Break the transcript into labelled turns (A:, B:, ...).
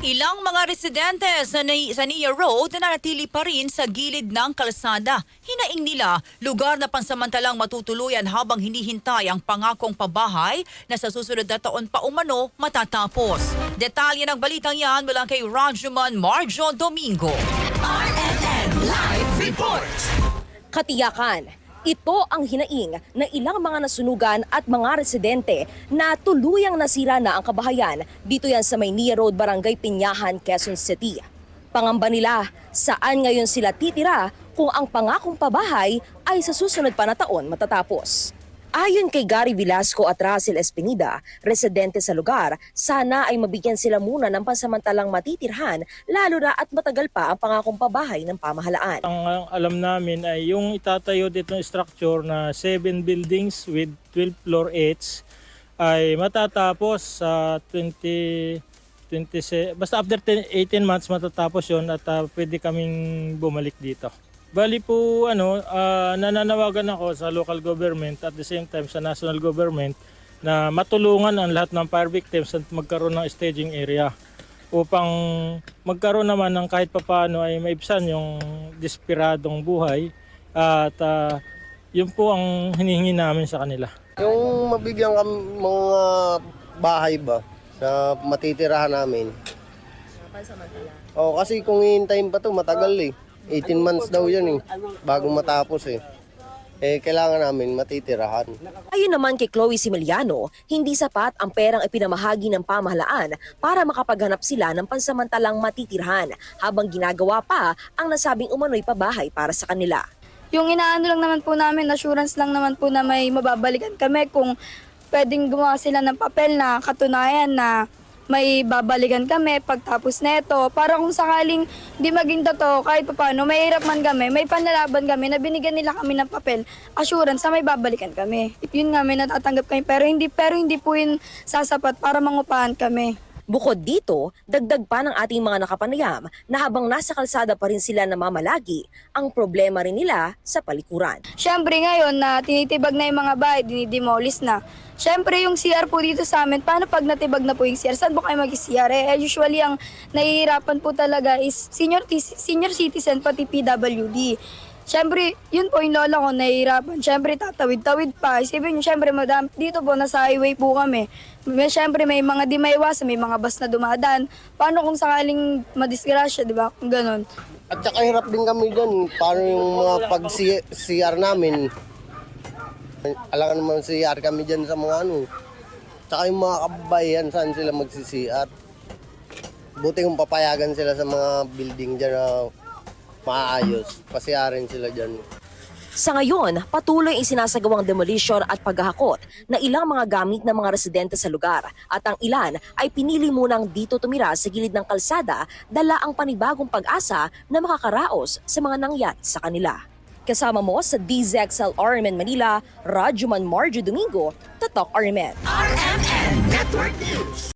A: Ilang mga residente sa Nia Road na nanatili pa rin sa gilid ng kalsada. Hinaing nila lugar na pansamantalang matutuluyan habang hinihintay ang pangakong pabahay na sa susunod na taon pa umano matatapos. Detalye ng balitang yan mula kay Rajuman Marjo Domingo.
B: RNN Live Report!
C: Katiyakan, ito ang hinaing ng ilang mga nasunugan at mga residente na tuluyang nasira na ang kabahayan dito yan sa Nia Road, Barangay Pinyahan, Quezon City. Pangamba nila, saan ngayon sila titira kung ang pangakong pabahay ay sa susunod pa na taon matatapos. Ayon kay Gary Velasco at Russell Espinida, residente sa lugar, sana ay mabigyan sila muna ng pansamantalang matitirhan lalo na at matagal pa ang pangakong pabahay ng pamahalaan.
D: Ang alam namin ay yung itatayo dito ng structure na 7 buildings with 12 floor each ay matatapos sa 2027, basta after 18 months matatapos yon at pwede kaming bumalik dito. Bali po nananawagan ako sa local government at the same time sa national government na matulungan ang lahat ng fire victims at magkaroon ng staging area upang magkaroon naman ng kahit papaano ay maibsan yung desperadong buhay at yun po ang hinihingi namin sa kanila.
E: Yung mabigyan kami mga bahay ba na matitirahan namin. Kasi kung hihintayin pa to matagal 18 months daw yan bago matapos kailangan namin matitirahan.
C: Ayon naman kay Chloe Similiano, hindi sapat ang perang ipinamahagi ng pamahalaan para makapaghanap sila ng pansamantalang matitirhan habang ginagawa pa ang nasabing umano'y pabahay para sa kanila.
F: Yung inaano lang naman po namin, assurance lang naman po na may mababalikan kami kung pwedeng gumawa sila ng papel na katunayan na may babalikan kami pagtapos neto. Para kung sakaling di maging totoo, kahit paano, mahirap man kami, may panlalaban kami na binigyan nila kami ng papel, assurance na may babalikan kami. Yun nga, may natatanggap kami, pero hindi po yun sasapat para mangupahan kami.
C: Bukod dito, dagdag pa ng ating mga nakapanayam na habang nasa kalsada pa rin sila namamalagi, ang problema rin nila sa palikuran.
F: Siyempre ngayon na tinitibag na yung mga bahay, dinidemolish na. Siyempre yung CR po dito sa amin, paano pag natibag na po yung CR? Saan po kayo mag-CR? Usually ang nahihirapan po talaga is senior citizen pati PWD. Siyempre, yun po yung lola ko nahihirapan. Siyempre, tatawid-tawid pa. Isipin nyo, siyempre, madam, dito po, nasa highway po kami. Siyempre, may mga di maiwasan, may mga bus na dumadaan. Paano kung sakaling madisgrasya, di ba? Kung ganun.
E: At saka hirap din kami dyan. Paano yung mga pag-CR namin? Alangan naman CR kami dyan sa mga Tsaka yung mga kababayan, saan sila magsi-CR? Buti kung papayagan sila sa mga building dyan na maayos, pasiyarin sila dyan.
C: Sa ngayon, patuloy ang sinasagawang demolition at paghahakot na ilang mga gamit ng mga residente sa lugar at ang ilan ay pinili munang dito tumira sa gilid ng kalsada dala ang panibagong pag-asa na makakaraos sa mga nangyari sa kanila. Kasama mo sa DZXL RMN Manila, Rajuman Marjo Domingo, Tatak RMN.
B: RNN Network News!